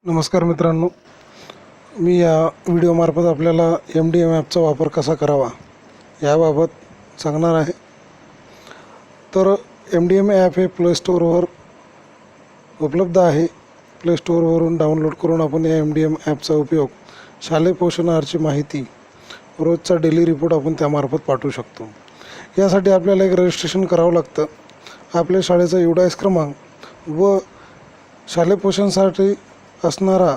नमस्कार मित्रांनो, मी या व्हिडिओमार्फत आपल्याला MDM ॲपचा वापर कसा करावा याबाबत सांगणार आहे. तर MDM ॲप हे प्ले स्टोअरवर उपलब्ध आहे. प्ले स्टोअरवरून डाउनलोड करून आपण या MDM ॲपचा उपयोग शालेय पोषण आहाराची माहिती, रोजचा डेली रिपोर्ट आपण त्यामार्फत पाठवू शकतो. यासाठी आपल्याला एक रजिस्ट्रेशन करावं लागतं. आपल्या शाळेचा UDIS क्रमांक व शालेय पोषणासाठी असणारा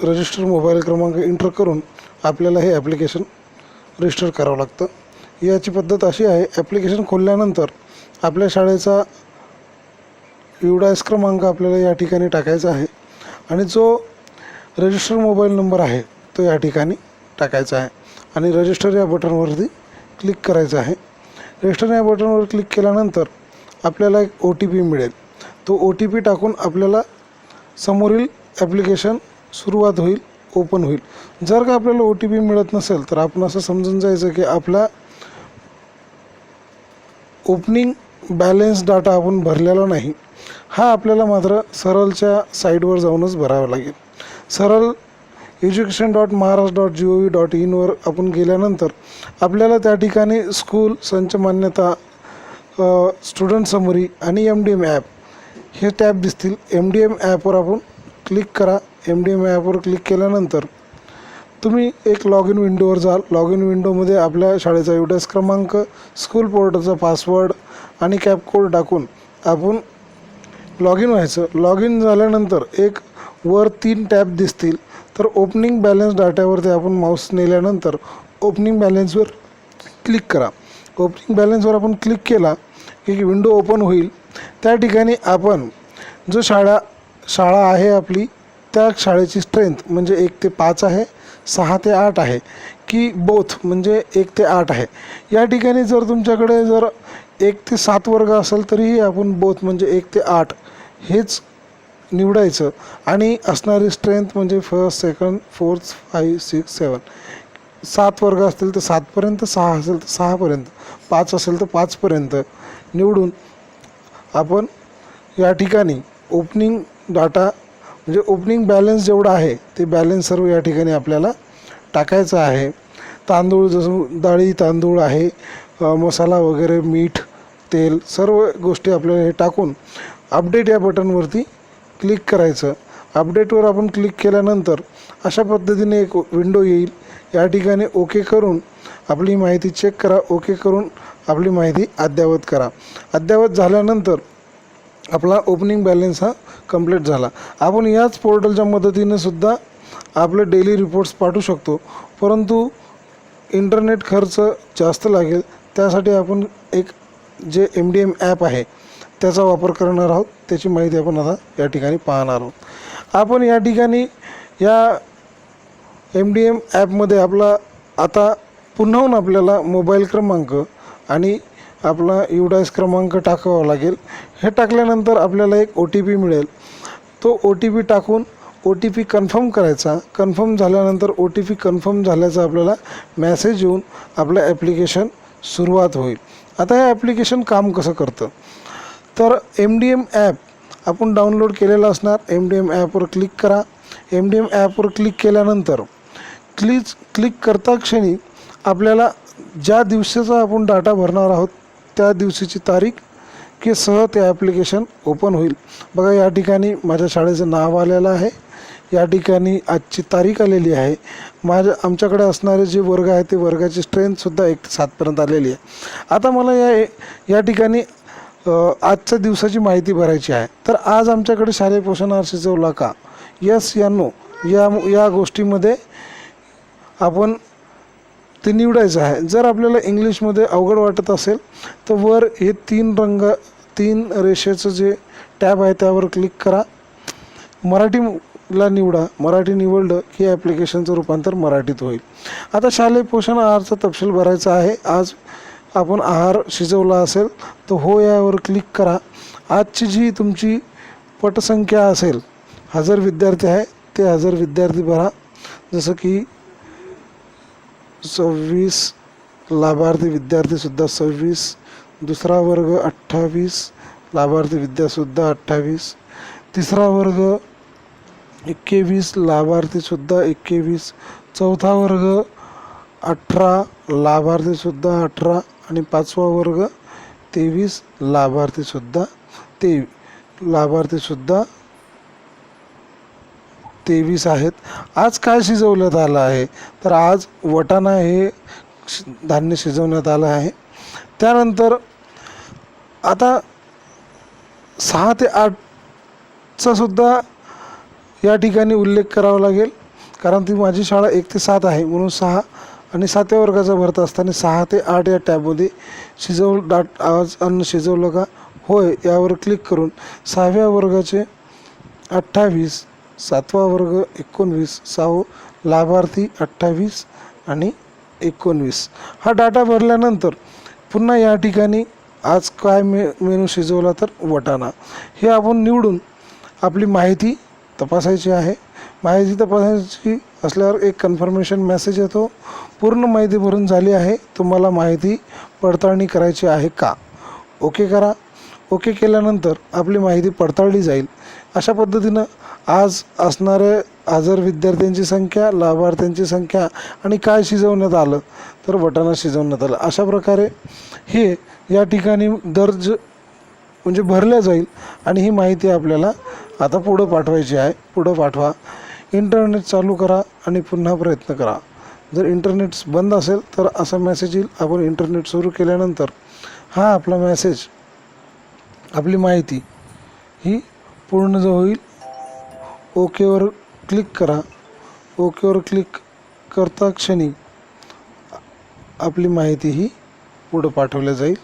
रजिस्टर मोबाईल क्रमांक एंटर करून आपल्याला हे ॲप्लिकेशन रजिस्टर करावं लागतं. याची पद्धत अशी आहे, ॲप्लिकेशन खोलल्यानंतर आपल्या शाळेचा UDIS क्रमांक आपल्याला या ठिकाणी टाकायचा आहे आणि जो रजिस्टर मोबाईल नंबर आहे तो या ठिकाणी टाकायचा आहे आणि रजिस्टर या बटनवरती क्लिक करायचं आहे. रजिस्टर या बटनवर क्लिक केल्यानंतर आपल्याला एक OTP मिळेल. तो OTP टाकून आपल्याला समोरील ॲप्लिकेशन सुरुवात होईल, ओपन होईल. जर का आपल्याला OTP मिळत नसेल तर आपण असं समजून जायचं की आपला ओपनिंग बॅलन्स डाटा आपण भरलेला नाही. हा आपल्याला मात्र सरळच्या साईडवर जाऊनच भरावा लागेल. सरळ education.maharashtra.gov.in वर आपण गेल्यानंतर आपल्याला त्या ठिकाणी स्कूल, संच मान्यता, स्टुडंट समरी आणि MDM ॲप हे टॅब दिसतील. MDM ॲपवर आपण क्लिक करा. MDM ॲपवर क्लिक केल्यानंतर तुम्ही एक लॉग इन विंडोवर जाल. लॉग इन विंडोमध्ये आपल्या शाळेचा UDIS क्रमांक, स्कूल पोर्टलचा पासवर्ड आणि कॅप कोड टाकून आपण लॉग इन व्हायचं. लॉग इन झाल्यानंतर एक वर 3 टॅब दिसतील. तर ओपनिंग बॅलन्स डाट्यावरती आपण माऊस नेल्यानंतर ओपनिंग बॅलन्सवर क्लिक करा. ओपनिंग बॅलन्सवर आपण क्लिक केला की विंडो ओपन होईल. त्या ठिकाणी आपण जो शाळा आहे आपली, त्या शाळेची स्ट्रेंथ म्हणजे 1 ते 5 आहे, 6 ते 8 आहे की बोथ म्हणजे 1 ते 8 आहे. या ठिकाणी जर तुमच्याकडे जर 1 ते 7 वर्ग असेल तरीही आपण बोथ म्हणजे 1 ते 8 हेच निवडायचं आणि असणारी स्ट्रेंथ म्हणजे फर्स्ट, सेकंड, फोर्थ, 5, 6, 7. 7 वर्ग असतील तर 7पर्यंत, 6 असेल तर 6पर्यंत, 5 असेल तर 5पर्यंत निवडून आपण या ठिकाणी ओपनिंग डाटा म्हणजे ओपनिंग बॅलन्स जेवढा आहे ते बॅलन्स सर्व या ठिकाणी आपल्याला टाकायचं आहे. तांदूळ, जसं डाळी, तांदूळ आहे, मसाला वगैरे, मीठ, तेल, सर्व गोष्टी आपल्याला हे टाकून अपडेट या बटनवरती क्लिक करायचं. अपडेटवर आपण क्लिक केल्यानंतर अशा पद्धतीने एक विंडो येईल. या ठिकाणी ओके करून आपली माहिती चेक करा. ओके करून आपली माहिती अद्ययावत करा. अद्ययावत झाल्यानंतर आपला ओपनिंग बॅलन्स हा कंप्लीट झाला. आपण याच पोर्टलच्या मदतीने सुद्धा आपले डेली रिपोर्ट्स पाठवू शकतो, परंतु इंटरनेट खर्च जास्त लागेल. त्यासाठी आपण एक जे MDM ॲप आहे त्याचा वापर करणार आहोत. त्याची माहिती आपण आता या ठिकाणी पाहणार आहोत. आपण या ठिकाणी या MDM ॲपमध्ये आपला आता पुन्हाहून आपल्याला मोबाईल क्रमांक आणि आपला UDIS क्रमांक टाकावा लागेल. हे टाकल्यानंतर आपल्याला एक OTP मिळेल. तो OTP टाकून OTP कन्फर्म करायचा. कन्फर्म झाल्यानंतर OTP कन्फर्म झाल्याचा आपल्याला मॅसेज येऊन आपलं ॲप्लिकेशन सुरुवात होईल. आता हे ॲप्लिकेशन काम कसं करतं तर MDM ॲप आपण डाउनलोड केलेलं असणार. MDM ॲपवर क्लिक करा. MDM ॲपवर क्लिक केल्यानंतर क्लिक करता क्षणी आपल्याला ज्या दिवसाचा आपण डाटा भरणार आहोत त्या दिवशीची तारीख की सह ते ॲप्लिकेशन ओपन होईल. बघा, या ठिकाणी माझ्या शाळेचं नाव आलेलं आहे. या ठिकाणी आजची तारीख आलेली आहे. आमच्याकडे असणारे जे वर्ग आहे ते वर्गाची स्ट्रेंथसुद्धा 1 ते 7पर्यंत आलेली आहे. आता मला या ठिकाणी आजच्या दिवसाची माहिती भरायची आहे. तर आज आमच्याकडे शालेय पोषण आहार शिजवला का, यस या नो या गोष्टीमध्ये आपण ते निवडायचं आहे. जर आपल्याला इंग्लिशमध्ये अवघड वाटत असेल तर वर हे 3 रेषेचं जे टॅब आहे त्यावर क्लिक करा. मराठीला निवडा. मराठी निवडलं की ॲप्लिकेशनचं रूपांतर मराठीत होईल. आता शालेय पोषण आहारचा तपशील भरायचा आहे. आज आपण आहार शिजवला असेल तर हो यावर क्लिक करा. आजची जी तुमची पटसंख्या असेल, 1000 विद्यार्थी आहे ते 1000 विद्यार्थी भरा. जसं की 26 लाभार्थी विद्यार्थीसुद्धा 26, दुसरा वर्ग 28, लाभार्थी विद्यासुद्धा 28, तिसरा वर्ग 21 लाभार्थीसुद्धा 21, चौथा वर्ग 18, लाभार्थीसुद्धा 18 आणि 5वा वर्ग 23, लाभार्थीसुद्धा 23 आहेत. आज काय शिजवण्यात आलं आहे तर आज वटाणा हे धान्य शिजवण्यात आलं आहे. त्यानंतर आता 6 ते 8चा सुद्धा या ठिकाणी उल्लेख करावा लागेल, कारण ती माझी शाळा 1 ते 7 आहे म्हणून 6 आणि 7व्या वर्गाचा भरत असताना 6 ते 8 या टॅबमध्ये आज अन्न शिजवलं का होय यावर क्लिक करून 6व्या वर्गाचे 28, 7वा वर्ग 19, 6 लाभार्थी 28 आणि 19 हा डाटा भरल्यानंतर पुन्हा या ठिकाणी आज काय मेनू शिजवला तर वटाणा हे आपण निवडून आपली माहिती तपासायची आहे. माहिती तपासायची असल्यावर एक कन्फर्मेशन मेसेज येतो, पूर्ण माहिती भरून झाली आहे, तुम्हाला माहिती पडताळणी करायची आहे का, ओके करा. ओके केल्यानंतर आपली माहिती पडताळली जाईल. अशा पद्धतीनं आज असणाऱ्या हजर विद्यार्थ्यांची संख्या, लाभार्थ्यांची संख्या आणि काय शिजवण्यात आलं तर वटाणा शिजवण्यात आलं, अशा प्रकारे हे या ठिकाणी दर्ज म्हणजे भरल्या जाईल आणि ही माहिती आपल्याला आता पुढं पाठवायची आहे. पुढं पाठवा, इंटरनेट चालू करा आणि पुन्हा प्रयत्न करा. जर इंटरनेट बंद असेल तर असा मेसेज येईल. आपण इंटरनेट सुरू केल्यानंतर हा आपला मेसेज, आपली माहिती ही पूर्ण जो होईल. ओकेवर क्लिक करा. ओकेवर क्लिक करता क्षणी आपली माहिती ही पुढं पाठवल्या जाईल.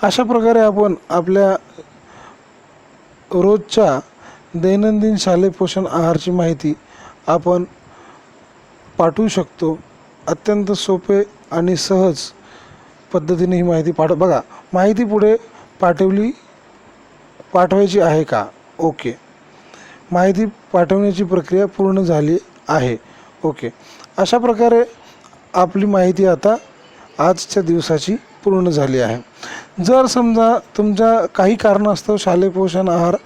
अशा प्रकारे आपण आपल्या रोजच्या दैनंदिन शालेय पोषण आहारची माहिती आपण पाठवू शकतो. अत्यंत सोपे आणि सहज पद्धतीने ही माहिती बघा, माहिती पुढे पाठवायची आहे का, ओके. माहिती पाठवण्याची प्रक्रिया पूर्ण झाली आहे, ओके. अशा प्रकारे आपली माहिती आता आजच्या दिवसाची पूर्ण झाली आहे. जर समजा तुमच्या काही कारणास्तव शालेय पोषण आहार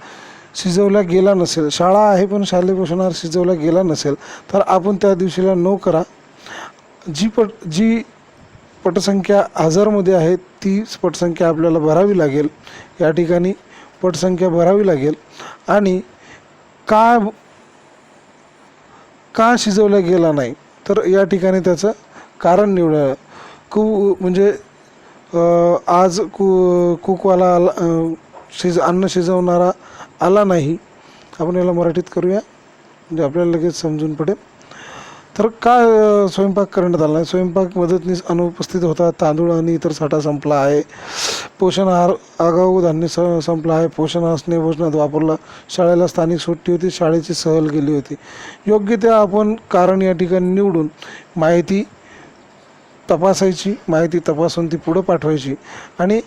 शिजवला गेला नसेल, शाळा आहे पण शालेय पोषण आहार शिजवला गेला नसेल, तर आपण त्या दिवशीला नो करा. जी पटसंख्या हजारमध्ये आहे ती पटसंख्या आपल्याला भरावी लागेल. या ठिकाणी पटसंख्या भरावी लागेल आणि का शिजवला गेला नाही तर या ठिकाणी त्याचं कारण निवडा. म्हणजे आज कुकवाला अन्न शिजवणारा आला नाही, आपण याला मराठीत करूया म्हणजे आपल्याला लगेच समजून पडेल. तर का स्वयंपाक करण्यात आला नाही, स्वयंपाक मदतनीस अनुपस्थित होता, तांदूळ आणि इतर साठा संपला आहे, पोषण आहार आगाऊ धान्य संपला आहे, पोषण आहार स्नेहभोजनात वापरला, शाळेला स्थानिक सुट्टी होती, शाळेची सहल गेली होती. योग्य त्या आपण कारण या ठिकाणी निवडून माहिती तपासायची, माहिती तपासून ती पुढं पाठवायची आणि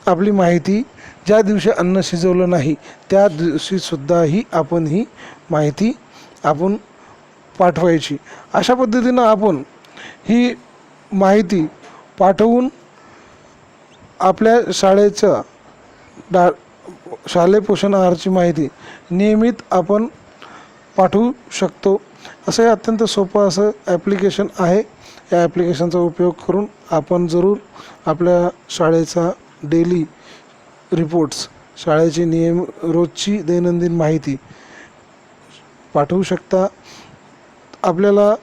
आपली माहिती ज्या दिवशी अन्न शिजवलं नाही त्या दिवशीसुद्धा ही माहिती आपण पाठवायची. अशा पद्धतीनं आपण ही माहिती पाठवून आपल्या शालेय पोषण आहाराची माहिती नियमित आपण पाठवू शकतो. असं हे अत्यंत सोपं असं ॲप्लिकेशन आहे. या ॲप्लिकेशनचा उपयोग करून आपण जरूर आपल्या शाळेचा डेली रिपोर्ट्स, शाळेची रोजची दैनंदिन माहिती पाठवू शकता. आपल्याला